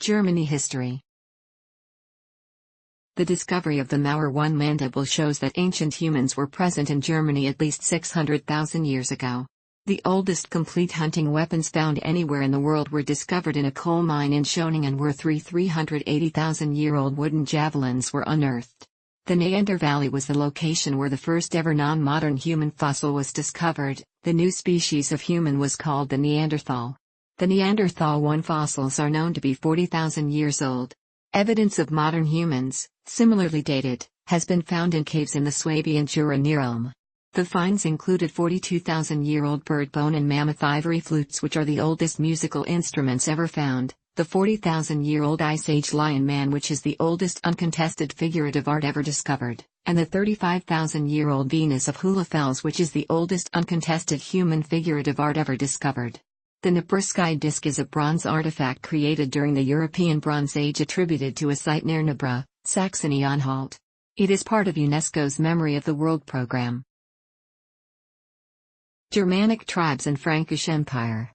Germany history. The discovery of the Mauer I mandible shows that ancient humans were present in Germany at least 600,000 years ago. The oldest complete hunting weapons found anywhere in the world were discovered in a coal mine in Schoningen, where 380,000-year-old wooden javelins were unearthed. The Neander Valley was the location where the first ever non-modern human fossil was discovered. The new species of human was called the Neanderthal. The Neanderthal I fossils are known to be 40,000 years old. Evidence of modern humans, similarly dated, has been found in caves in the Swabian Jura near Ulm. The finds included 42,000-year-old bird bone and mammoth ivory flutes, which are the oldest musical instruments ever found, the 40,000-year-old Ice Age lion man, which is the oldest uncontested figurative art ever discovered, and the 35,000-year-old Venus of Hohlefels, which is the oldest uncontested human figurative art ever discovered. The Nabruskite disc is a bronze artifact created during the European Bronze Age attributed to a site near Nabra, Saxony-Anhalt. It is part of UNESCO's Memory of the World program. Germanic tribes and Frankish Empire.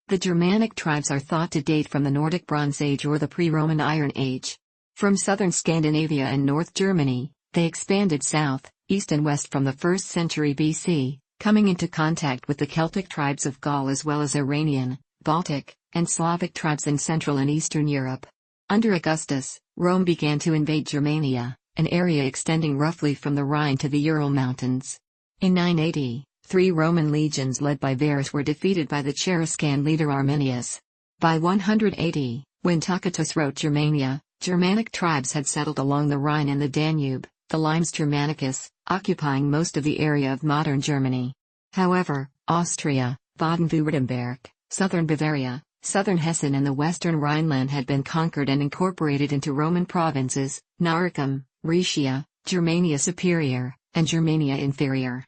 The Germanic tribes are thought to date from the Nordic Bronze Age or the pre-Roman Iron Age. From southern Scandinavia and North Germany, they expanded south, east and west from the 1st century BC, coming into contact with the Celtic tribes of Gaul as well as Iranian, Baltic, and Slavic tribes in Central and Eastern Europe. Under Augustus, Rome began to invade Germania, an area extending roughly from the Rhine to the Ural Mountains. In 980, 3 Roman legions led by Varus were defeated by the Cheruscan leader Arminius. By 180, when Tacitus wrote Germania, Germanic tribes had settled along the Rhine and the Danube, the Limes Germanicus, occupying most of the area of modern Germany. However, Austria, Baden-Württemberg, southern Bavaria, southern Hessen and the western Rhineland had been conquered and incorporated into Roman provinces, Noricum, Rhaetia, Germania Superior, and Germania Inferior.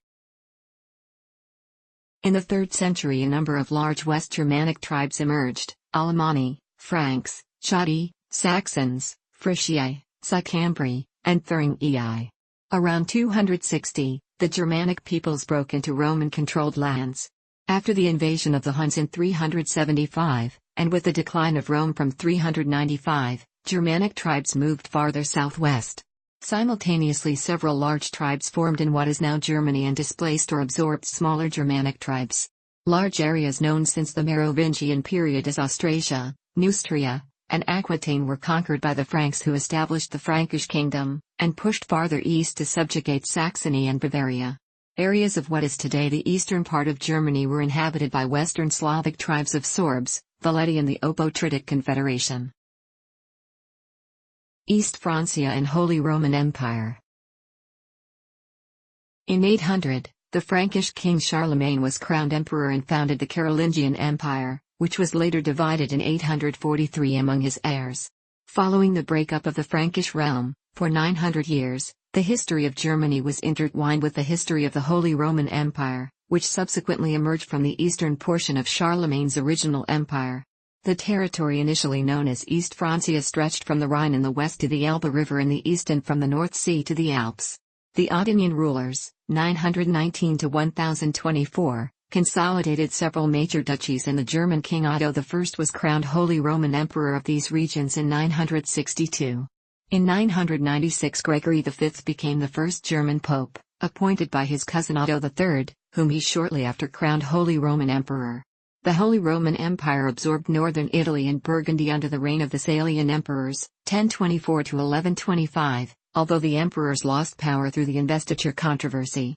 In the 3rd century a number of large West Germanic tribes emerged: Alemanni, Franks, Chatti, Saxons, Frisiae, Sicambri, and Thuringiae. Around 260, the Germanic peoples broke into Roman-controlled lands. After the invasion of the Huns in 375, and with the decline of Rome from 395, Germanic tribes moved farther southwest. Simultaneously several large tribes formed in what is now Germany and displaced or absorbed smaller Germanic tribes. Large areas known since the Merovingian period as Austrasia, Neustria, and Aquitaine were conquered by the Franks, who established the Frankish kingdom, and pushed farther east to subjugate Saxony and Bavaria. Areas of what is today the eastern part of Germany were inhabited by Western Slavic tribes of Sorbs, Valeti and the Obotritic Confederation. East Francia and Holy Roman Empire. In 800, the Frankish king Charlemagne was crowned emperor and founded the Carolingian Empire, which was later divided in 843 among his heirs. Following the breakup of the Frankish realm, for 900 years, the history of Germany was intertwined with the history of the Holy Roman Empire, which subsequently emerged from the eastern portion of Charlemagne's original empire. The territory initially known as East Francia stretched from the Rhine in the west to the Elbe River in the east and from the North Sea to the Alps. The Ottonian rulers, 919 to 1024, consolidated several major duchies, and the German king Otto I was crowned Holy Roman Emperor of these regions in 962. In 996 Gregory V became the first German pope, appointed by his cousin Otto III, whom he shortly after crowned Holy Roman Emperor. The Holy Roman Empire absorbed northern Italy and Burgundy under the reign of the Salian emperors, 1024 to 1125, although the emperors lost power through the investiture controversy.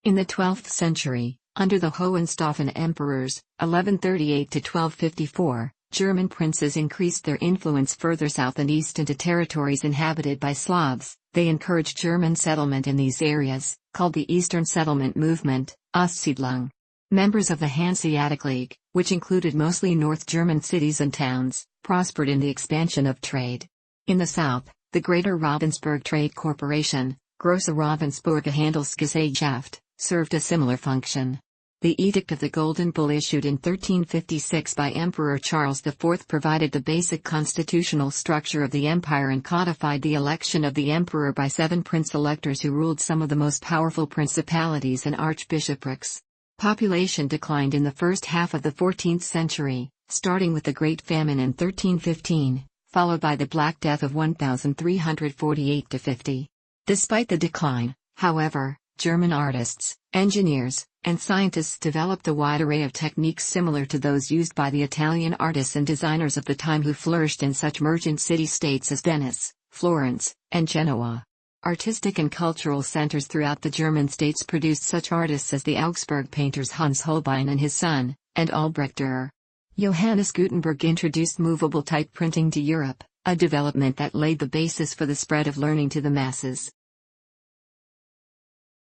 In the 12th century, under the Hohenstaufen emperors, 1138 to 1254, German princes increased their influence further south and east into territories inhabited by Slavs. They encouraged German settlement in these areas, called the Eastern Settlement Movement, Ostsiedlung. Members of the Hanseatic League, which included mostly North German cities and towns, prospered in the expansion of trade. In the south, the Greater Ravensburg Trade Corporation, Grosse Ravensburger Handelsgesellschaft, served a similar function. The Edict of the Golden Bull issued in 1356 by Emperor Charles IV provided the basic constitutional structure of the empire and codified the election of the emperor by 7 prince-electors who ruled some of the most powerful principalities and archbishoprics. Population declined in the first half of the 14th century, starting with the Great Famine in 1315, followed by the Black Death of 1348–50. Despite the decline, however, German artists, engineers, and scientists developed a wide array of techniques similar to those used by the Italian artists and designers of the time who flourished in such merchant city-states as Venice, Florence, and Genoa. Artistic and cultural centers throughout the German states produced such artists as the Augsburg painters Hans Holbein and his son, and Albrecht Dürer. Johannes Gutenberg introduced movable type printing to Europe, a development that laid the basis for the spread of learning to the masses.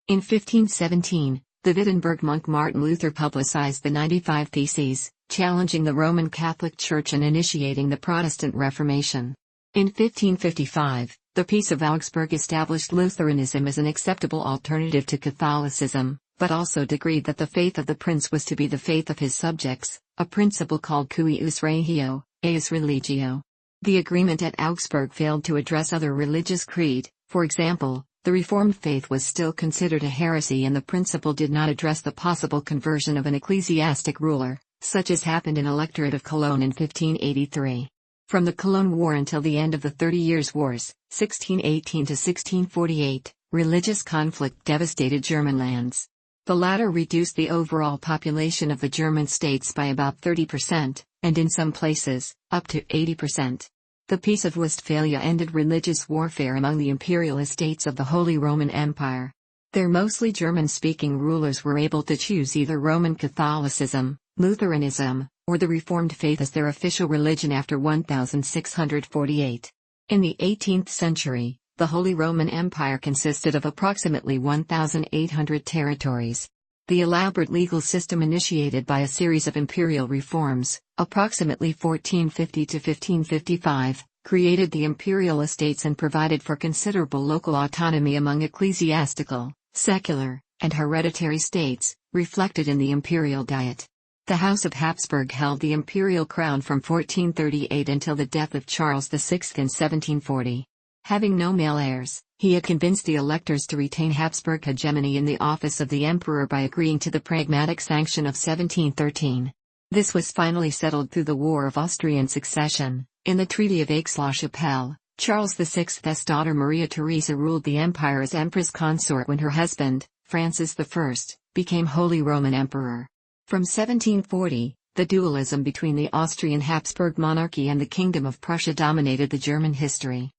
In 1517, the Wittenberg monk Martin Luther publicized the 95 Theses, challenging the Roman Catholic Church and initiating the Protestant Reformation. In 1555, the Peace of Augsburg established Lutheranism as an acceptable alternative to Catholicism, but also decreed that the faith of the prince was to be the faith of his subjects, a principle called cuius regio, eius religio. The agreement at Augsburg failed to address other religious creed. For example, the Reformed faith was still considered a heresy, and the principle did not address the possible conversion of an ecclesiastic ruler, such as happened in Electorate of Cologne in 1583. From the Cologne War until the end of the 30 Years' Wars, 1618 to 1648, religious conflict devastated German lands. The latter reduced the overall population of the German states by about 30%, and in some places, up to 80%. The Peace of Westphalia ended religious warfare among the imperial estates of the Holy Roman Empire. Their mostly German-speaking rulers were able to choose either Roman Catholicism, Lutheranism, or the Reformed faith as their official religion after 1648. In the 18th century, the Holy Roman Empire consisted of approximately 1,800 territories. The elaborate legal system initiated by a series of imperial reforms, approximately 1450 to 1555, created the imperial estates and provided for considerable local autonomy among ecclesiastical, secular, and hereditary states, reflected in the imperial diet. The House of Habsburg held the imperial crown from 1438 until the death of Charles VI in 1740. Having no male heirs, he had convinced the electors to retain Habsburg hegemony in the office of the emperor by agreeing to the Pragmatic Sanction of 1713. This was finally settled through the War of Austrian Succession. In the Treaty of Aix-la-Chapelle, Charles VI's daughter Maria Theresa ruled the empire as empress consort when her husband, Francis I, became Holy Roman Emperor. From 1740, the dualism between the Austrian Habsburg monarchy and the Kingdom of Prussia dominated the German history.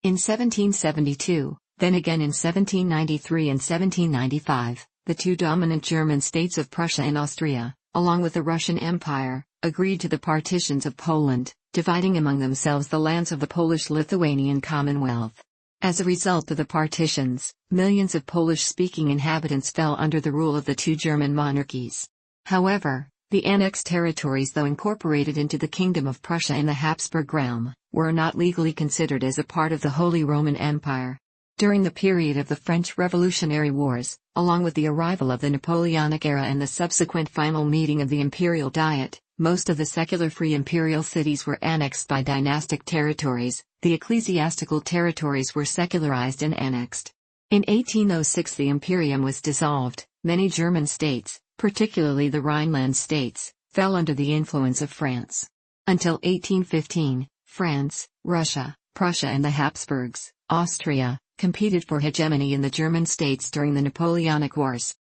In 1772, then again in 1793 and 1795, the two dominant German states of Prussia and Austria, along with the Russian Empire, agreed to the partitions of Poland, dividing among themselves the lands of the Polish-Lithuanian Commonwealth. As a result of the partitions, millions of Polish-speaking inhabitants fell under the rule of the two German monarchies. However, the annexed territories, though incorporated into the Kingdom of Prussia and the Habsburg realm, were not legally considered as a part of the Holy Roman Empire. During the period of the French Revolutionary Wars, along with the arrival of the Napoleonic era and the subsequent final meeting of the Imperial Diet, most of the secular free imperial cities were annexed by dynastic territories. The ecclesiastical territories were secularized and annexed. In 1806 the Imperium was dissolved. Many German states, particularly the Rhineland states, fell under the influence of France. Until 1815, France, Russia, Prussia and the Habsburgs, Austria, competed for hegemony in the German states during the Napoleonic Wars.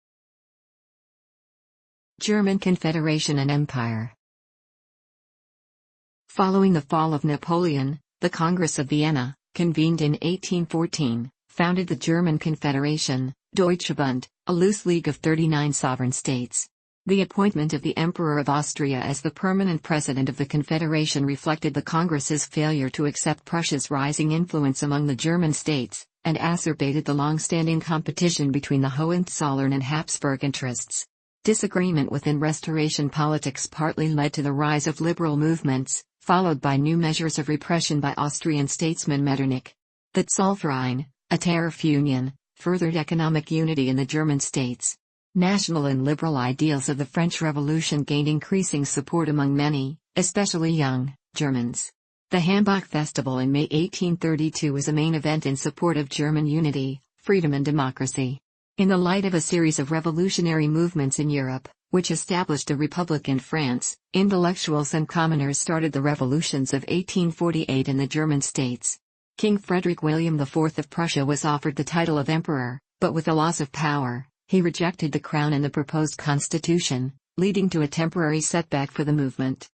German Confederation and Empire. Following the fall of Napoleon, the Congress of Vienna, convened in 1814, founded the German Confederation, Deutsche Bund, a loose league of 39 sovereign states. The appointment of the Emperor of Austria as the permanent president of the Confederation reflected the Congress's failure to accept Prussia's rising influence among the German states, and exacerbated the long-standing competition between the Hohenzollern and Habsburg interests. Disagreement within Restoration politics partly led to the rise of liberal movements, followed by new measures of repression by Austrian statesman Metternich. The Zollverein, a tariff union, furthered economic unity in the German states. National and liberal ideals of the French Revolution gained increasing support among many, especially young, Germans. The Hambach Festival in May 1832 was a main event in support of German unity, freedom and democracy. In the light of a series of revolutionary movements in Europe, which established a republic in France, intellectuals and commoners started the revolutions of 1848 in the German states. King Frederick William IV of Prussia was offered the title of emperor, but with the loss of power, he rejected the crown and the proposed constitution, leading to a temporary setback for the movement.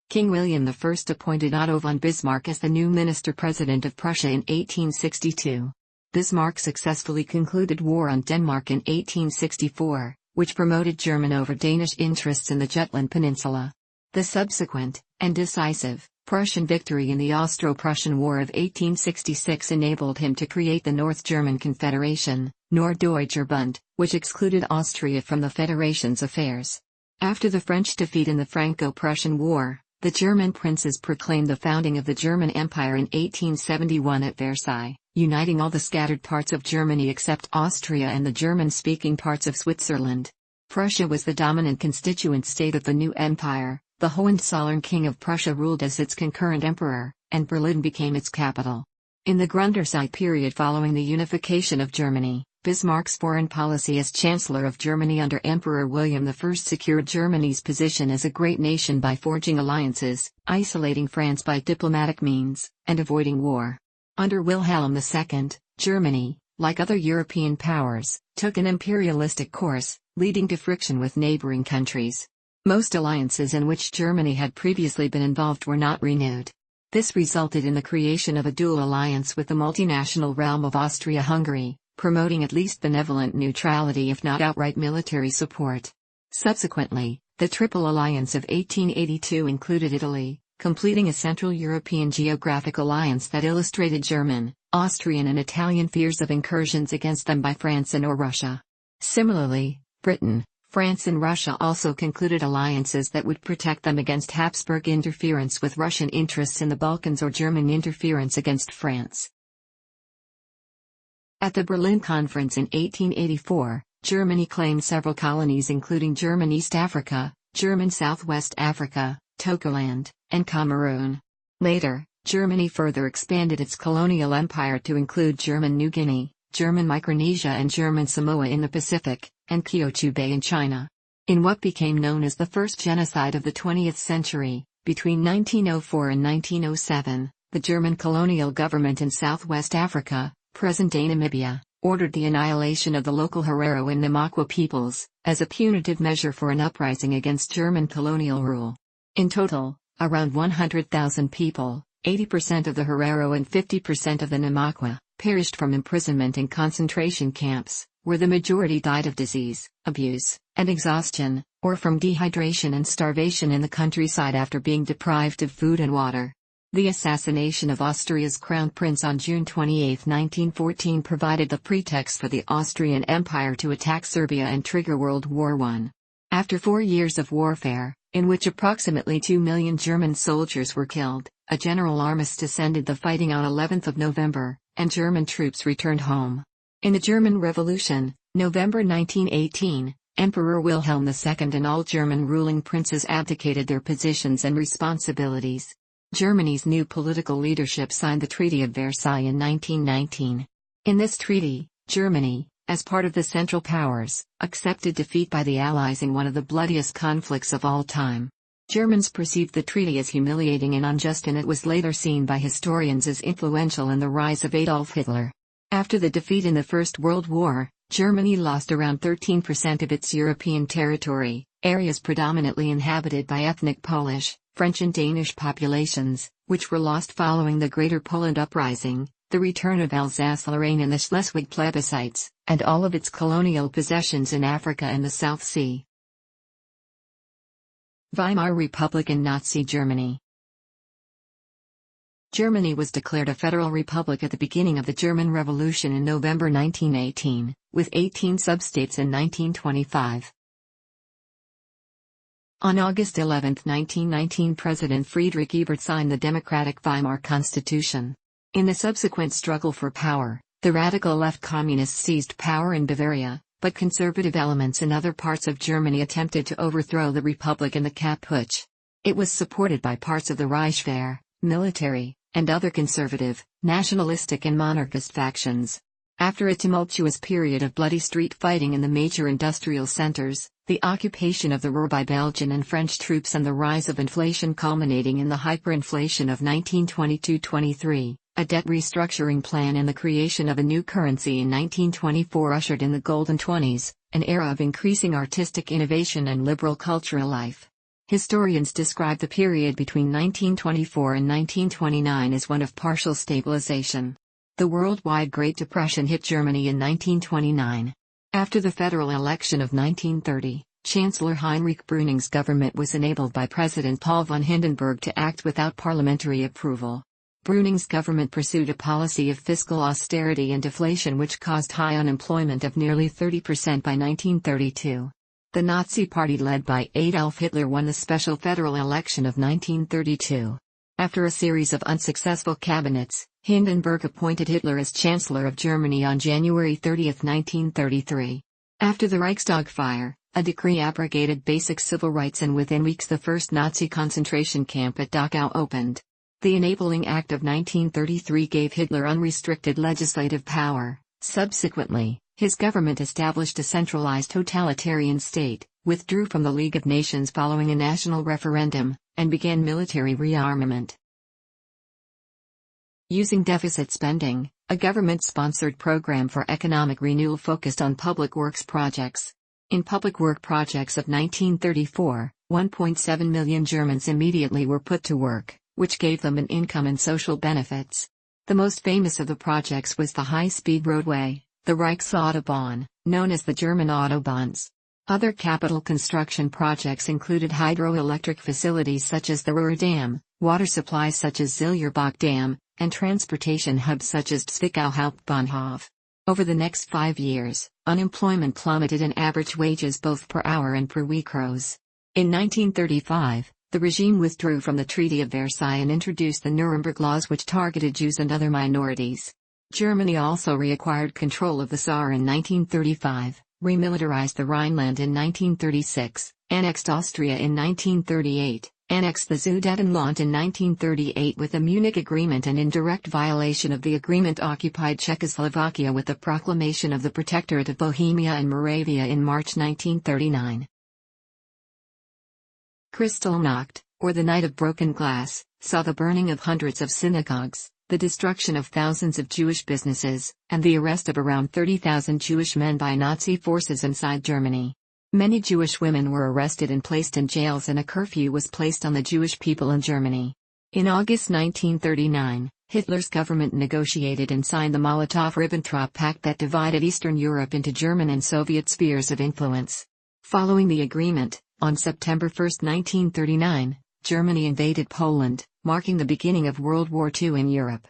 King William I appointed Otto von Bismarck as the new minister-president of Prussia in 1862. Bismarck successfully concluded war on Denmark in 1864, which promoted German over Danish interests in the Jutland Peninsula. The subsequent, and decisive, Prussian victory in the Austro-Prussian War of 1866 enabled him to create the North German Confederation, Norddeutscher Bund, which excluded Austria from the Federation's affairs. After the French defeat in the Franco-Prussian War, the German princes proclaimed the founding of the German Empire in 1871 at Versailles, uniting all the scattered parts of Germany except Austria and the German-speaking parts of Switzerland. Prussia was the dominant constituent state of the new empire. The Hohenzollern King of Prussia ruled as its concurrent emperor, and Berlin became its capital. In the Grunderzeit period following the unification of Germany, Bismarck's foreign policy as Chancellor of Germany under Emperor William I secured Germany's position as a great nation by forging alliances, isolating France by diplomatic means, and avoiding war. Under Wilhelm II, Germany, like other European powers, took an imperialistic course, leading to friction with neighboring countries. Most alliances in which Germany had previously been involved were not renewed. This resulted in the creation of a dual alliance with the multinational realm of Austria-Hungary, promoting at least benevolent neutrality if not outright military support. Subsequently, the Triple Alliance of 1882 included Italy, completing a Central European geographic alliance that illustrated German, Austrian and Italian fears of incursions against them by France and/or Russia. Similarly, Britain, France and Russia also concluded alliances that would protect them against Habsburg interference with Russian interests in the Balkans or German interference against France. At the Berlin Conference in 1884, Germany claimed several colonies including German East Africa, German Southwest Africa, Togoland, and Cameroon. Later, Germany further expanded its colonial empire to include German New Guinea, German Micronesia and German Samoa in the Pacific, and Kyushu Bay in China. In what became known as the first genocide of the 20th century, between 1904 and 1907, the German colonial government in Southwest Africa, present-day Namibia, ordered the annihilation of the local Herero and Namakwa peoples, as a punitive measure for an uprising against German colonial rule. In total, around 100,000 people, 80% of the Herero and 50% of the Namakwa, perished from imprisonment in concentration camps, where the majority died of disease, abuse, and exhaustion, or from dehydration and starvation in the countryside after being deprived of food and water. The assassination of Austria's crown prince on June 28, 1914 provided the pretext for the Austrian Empire to attack Serbia and trigger World War I. After 4 years of warfare, in which approximately 2 million German soldiers were killed, a general armistice ended the fighting on 11 November, and German troops returned home. In the German Revolution, November 1918, Emperor Wilhelm II and all German ruling princes abdicated their positions and responsibilities. Germany's new political leadership signed the Treaty of Versailles in 1919. In this treaty, Germany, as part of the Central Powers, accepted defeat by the Allies in one of the bloodiest conflicts of all time. Germans perceived the treaty as humiliating and unjust, and it was later seen by historians as influential in the rise of Adolf Hitler. After the defeat in the First World War, Germany lost around 13% of its European territory, areas predominantly inhabited by ethnic Polish, French and Danish populations, which were lost following the Greater Poland Uprising, the return of Alsace-Lorraine and the Schleswig plebiscites, and all of its colonial possessions in Africa and the South Sea. Weimar Republic in Nazi Germany. Germany was declared a federal republic at the beginning of the German Revolution in November 1918, with 18 substates in 1925. On August 11, 1919, President Friedrich Ebert signed the democratic Weimar Constitution. In the subsequent struggle for power, the radical left communists seized power in Bavaria, but conservative elements in other parts of Germany attempted to overthrow the republic in the Kapp Putsch. It was supported by parts of the Reichswehr, military, and other conservative, nationalistic and monarchist factions. After a tumultuous period of bloody street fighting in the major industrial centers, the occupation of the Ruhr by Belgian and French troops and the rise of inflation culminating in the hyperinflation of 1922-23, a debt restructuring plan and the creation of a new currency in 1924 ushered in the Golden Twenties, an era of increasing artistic innovation and liberal cultural life. Historians describe the period between 1924 and 1929 as one of partial stabilization. The worldwide Great Depression hit Germany in 1929. After the federal election of 1930, Chancellor Heinrich Brüning's government was enabled by President Paul von Hindenburg to act without parliamentary approval. Brüning's government pursued a policy of fiscal austerity and deflation which caused high unemployment of nearly 30% by 1932. The Nazi Party led by Adolf Hitler won the special federal election of 1932. After a series of unsuccessful cabinets, Hindenburg appointed Hitler as Chancellor of Germany on January 30, 1933. After the Reichstag fire, a decree abrogated basic civil rights and within weeks the first Nazi concentration camp at Dachau opened. The Enabling Act of 1933 gave Hitler unrestricted legislative power. Subsequently, his government established a centralized totalitarian state, withdrew from the League of Nations following a national referendum, and began military rearmament. Using deficit spending, a government-sponsored program for economic renewal focused on public works projects. In public work projects of 1934, 1.7 million Germans immediately were put to work, which gave them an income and social benefits. The most famous of the projects was the high-speed roadway, the Reichsautobahn, known as the German Autobahns. Other capital construction projects included hydroelectric facilities such as the Ruhr Dam, water supplies such as Zillerbach Dam, and transportation hubs such as Zwickau Hauptbahnhof. Over the next 5 years, unemployment plummeted and average wages both per hour and per week rose. In 1935, the regime withdrew from the Treaty of Versailles and introduced the Nuremberg Laws which targeted Jews and other minorities. Germany also reacquired control of the Saar in 1935, remilitarized the Rhineland in 1936, annexed Austria in 1938, annexed the Sudetenland in 1938 with the Munich Agreement and in direct violation of the agreement occupied Czechoslovakia with the proclamation of the Protectorate of Bohemia and Moravia in March 1939. Kristallnacht, or the Night of Broken Glass, saw the burning of hundreds of synagogues, the destruction of thousands of Jewish businesses, and the arrest of around 30,000 Jewish men by Nazi forces inside Germany. Many Jewish women were arrested and placed in jails and a curfew was placed on the Jewish people in Germany. In August 1939, Hitler's government negotiated and signed the Molotov-Ribbentrop Pact that divided Eastern Europe into German and Soviet spheres of influence. Following the agreement, on September 1, 1939, Germany invaded Poland, marking the beginning of World War II in Europe.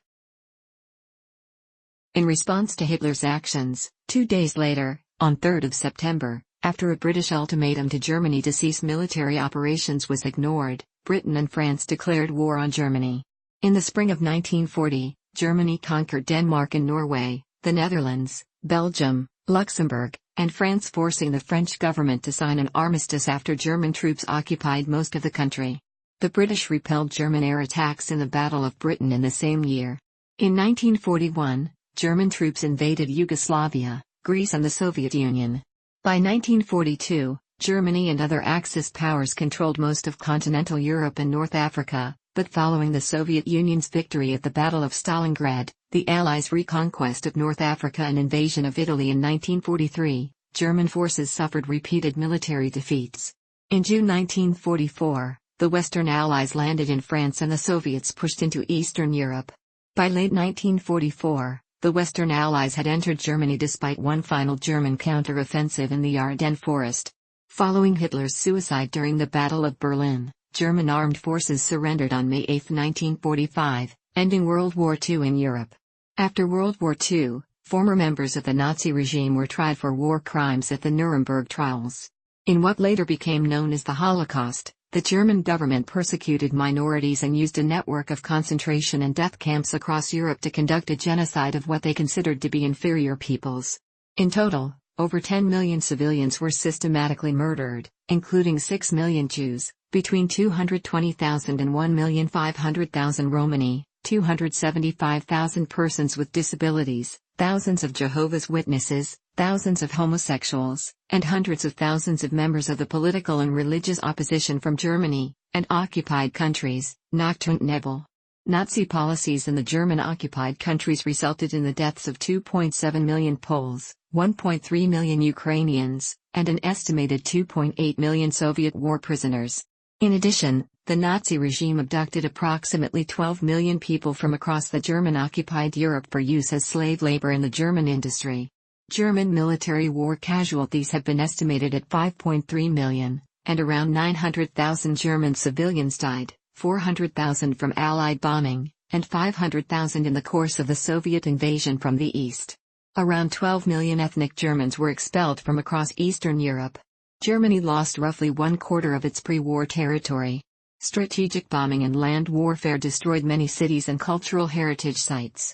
In response to Hitler's actions, 2 days later, on 3 September, after a British ultimatum to Germany to cease military operations was ignored, Britain and France declared war on Germany. In the spring of 1940, Germany conquered Denmark and Norway, the Netherlands, Belgium, Luxembourg, and France, forcing the French government to sign an armistice after German troops occupied most of the country. The British repelled German air attacks in the Battle of Britain in the same year. In 1941, German troops invaded Yugoslavia, Greece and the Soviet Union. By 1942, Germany and other Axis powers controlled most of continental Europe and North Africa, but following the Soviet Union's victory at the Battle of Stalingrad, the Allies' reconquest of North Africa and invasion of Italy in 1943, German forces suffered repeated military defeats. In June 1944, the Western Allies landed in France and the Soviets pushed into Eastern Europe. By late 1944, the Western Allies had entered Germany despite one final German counter-offensive in the Ardennes forest. Following Hitler's suicide during the Battle of Berlin, German armed forces surrendered on May 8, 1945, ending World War II in Europe. After World War II, former members of the Nazi regime were tried for war crimes at the Nuremberg trials. In what later became known as the Holocaust, the German government persecuted minorities and used a network of concentration and death camps across Europe to conduct a genocide of what they considered to be inferior peoples. In total, over 10 million civilians were systematically murdered, including 6 million Jews, between 220,000 and 1,500,000 Romani, 275,000 persons with disabilities, thousands of Jehovah's Witnesses, thousands of homosexuals, and hundreds of thousands of members of the political and religious opposition from Germany and occupied countries, knocked und Nebel. Nazi policies in the German-occupied countries resulted in the deaths of 2.7 million Poles, 1.3 million Ukrainians, and an estimated 2.8 million Soviet war prisoners. In addition, the Nazi regime abducted approximately 12 million people from across the German-occupied Europe for use as slave labor in the German industry. German military war casualties have been estimated at 5.3 million, and around 900,000 German civilians died, 400,000 from Allied bombing, and 500,000 in the course of the Soviet invasion from the east. Around 12 million ethnic Germans were expelled from across Eastern Europe. Germany lost roughly one-quarter of its pre-war territory. Strategic bombing and land warfare destroyed many cities and cultural heritage sites.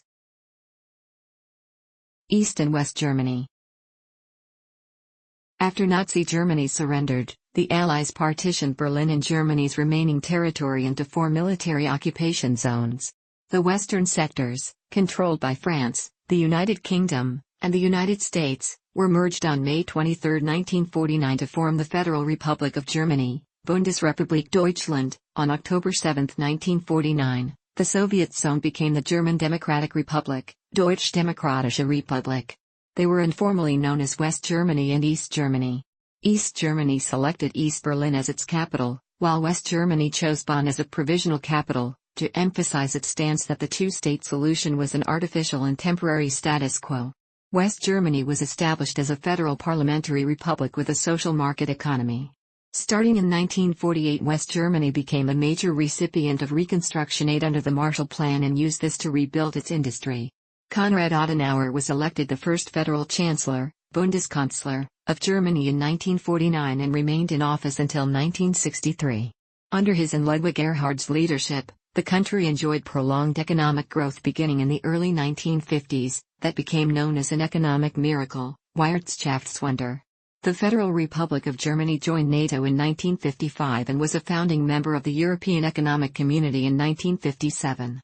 East and West Germany. After Nazi Germany surrendered, the Allies partitioned Berlin and Germany's remaining territory into 4 military occupation zones. The western sectors, controlled by France, the United Kingdom, and the United States, were merged on May 23, 1949 to form the Federal Republic of Germany, Bundesrepublik Deutschland. On October 7, 1949, the Soviet zone became the German Democratic Republic, Deutsche Demokratische Republik. They were informally known as West Germany and East Germany. East Germany selected East Berlin as its capital, while West Germany chose Bonn as a provisional capital, to emphasize its stance that the two-state solution was an artificial and temporary status quo. West Germany was established as a federal parliamentary republic with a social market economy. Starting in 1948, West Germany became a major recipient of reconstruction aid under the Marshall Plan and used this to rebuild its industry. Konrad Adenauer was elected the first federal chancellor, Bundeskanzler, of Germany in 1949 and remained in office until 1963. Under his and Ludwig Erhard's leadership, the country enjoyed prolonged economic growth beginning in the early 1950s, that became known as an economic miracle, Wirtschaftswunder. The Federal Republic of Germany joined NATO in 1955 and was a founding member of the European Economic Community in 1957.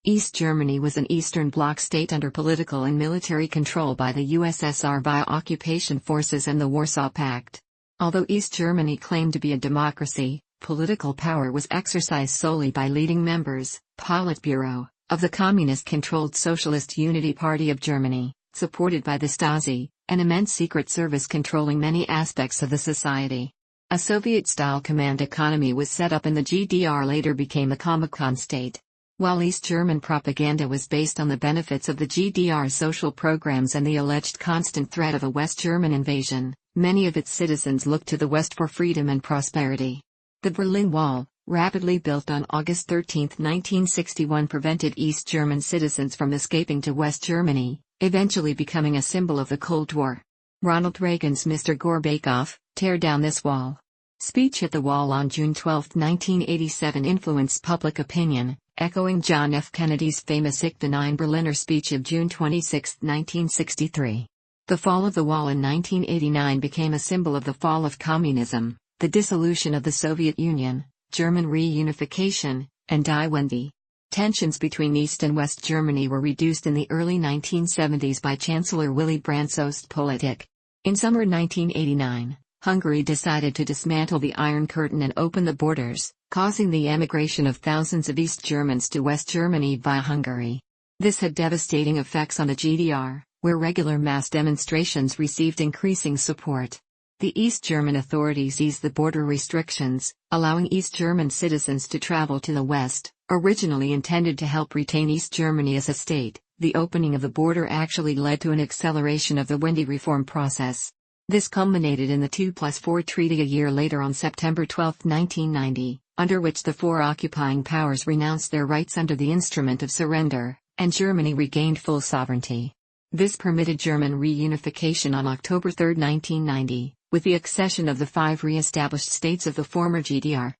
East Germany was an Eastern Bloc state under political and military control by the USSR via occupation forces and the Warsaw Pact. Although East Germany claimed to be a democracy, political power was exercised solely by leading members, Politburo, of the communist-controlled Socialist Unity Party of Germany, supported by the Stasi, an immense secret service controlling many aspects of the society. A Soviet-style command economy was set up and the GDR later became a Comecon state. While East German propaganda was based on the benefits of the GDR social programs and the alleged constant threat of a West German invasion, many of its citizens looked to the West for freedom and prosperity. The Berlin Wall, rapidly built on August 13, 1961, prevented East German citizens from escaping to West Germany, eventually becoming a symbol of the Cold War. Ronald Reagan's Mr. Gorbachev, tear down this wall. Speech at the wall on June 12, 1987 influenced public opinion, echoing John F. Kennedy's famous Ich bin ein Berliner speech of June 26, 1963. The fall of the wall in 1989 became a symbol of the fall of communism, the dissolution of the Soviet Union, German reunification, and Die Wende. Tensions between East and West Germany were reduced in the early 1970s by Chancellor Willy Brandt's Ostpolitik. In summer 1989, Hungary decided to dismantle the Iron Curtain and open the borders, causing the emigration of thousands of East Germans to West Germany via Hungary. This had devastating effects on the GDR, where regular mass demonstrations received increasing support. The East German authorities eased the border restrictions, allowing East German citizens to travel to the West. Originally intended to help retain East Germany as a state, the opening of the border actually led to an acceleration of the Wende reform process. This culminated in the 2+4 Treaty a year later on September 12, 1990, under which the four occupying powers renounced their rights under the instrument of surrender, and Germany regained full sovereignty. This permitted German reunification on October 3, 1990, with the accession of the 5 re-established states of the former GDR.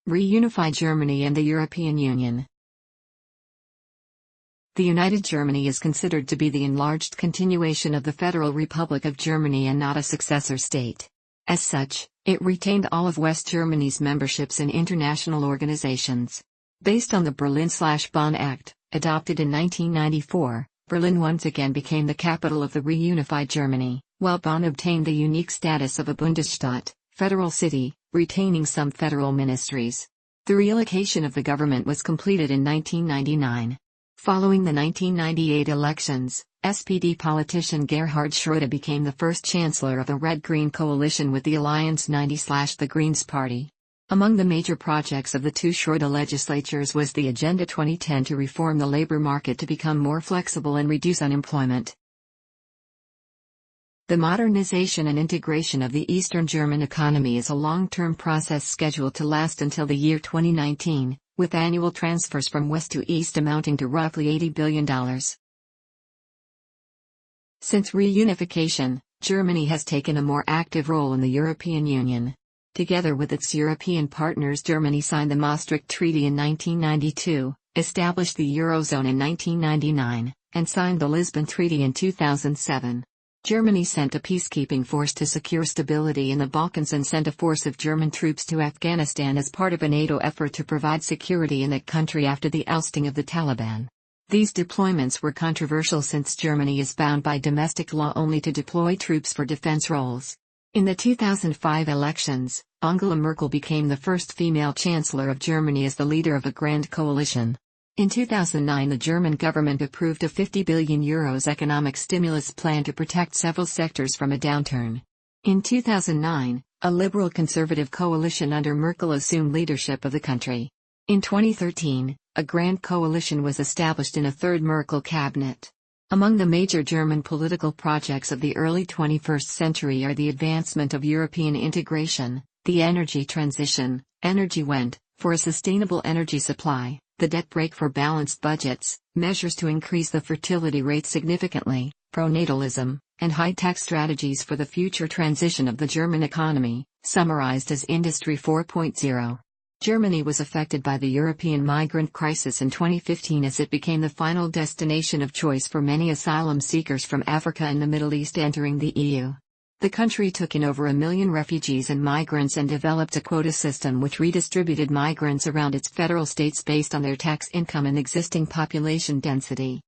Reunified Germany and the European Union. The United Germany is considered to be the enlarged continuation of the Federal Republic of Germany and not a successor state. As such, it retained all of West Germany's memberships in international organizations. Based on the Berlin-Bonn Act, Adopted in 1994, Berlin once again became the capital of the reunified Germany, while Bonn obtained the unique status of a Bundesstaat, federal city, retaining some federal ministries. The relocation of the government was completed in 1999. Following the 1998 elections, SPD politician Gerhard Schröder became the first chancellor of a Red-Green coalition with the Alliance 90/the Greens Party. Among the major projects of the two Schröder legislatures was the Agenda 2010 to reform the labor market to become more flexible and reduce unemployment. The modernization and integration of the Eastern German economy is a long-term process scheduled to last until the year 2019, with annual transfers from west to east amounting to roughly $80 billion. Since reunification, Germany has taken a more active role in the European Union. Together with its European partners, Germany signed the Maastricht Treaty in 1992, established the Eurozone in 1999, and signed the Lisbon Treaty in 2007. Germany sent a peacekeeping force to secure stability in the Balkans and sent a force of German troops to Afghanistan as part of a NATO effort to provide security in that country after the ousting of the Taliban. These deployments were controversial since Germany is bound by domestic law only to deploy troops for defense roles. In the 2005 elections, Angela Merkel became the first female chancellor of Germany as the leader of a grand coalition. In 2009, the German government approved a €50 billion economic stimulus plan to protect several sectors from a downturn. In 2009, a liberal-conservative coalition under Merkel assumed leadership of the country. In 2013, a grand coalition was established in a third Merkel cabinet. Among the major German political projects of the early 21st century are the advancement of European integration, the energy transition, Energiewende, for a sustainable energy supply, the debt brake for balanced budgets, measures to increase the fertility rate significantly, pronatalism, and high-tech strategies for the future transition of the German economy, summarized as Industry 4.0. Germany was affected by the European migrant crisis in 2015 as it became the final destination of choice for many asylum seekers from Africa and the Middle East entering the EU. The country took in over 1 million refugees and migrants and developed a quota system which redistributed migrants around its federal states based on their tax income and existing population density.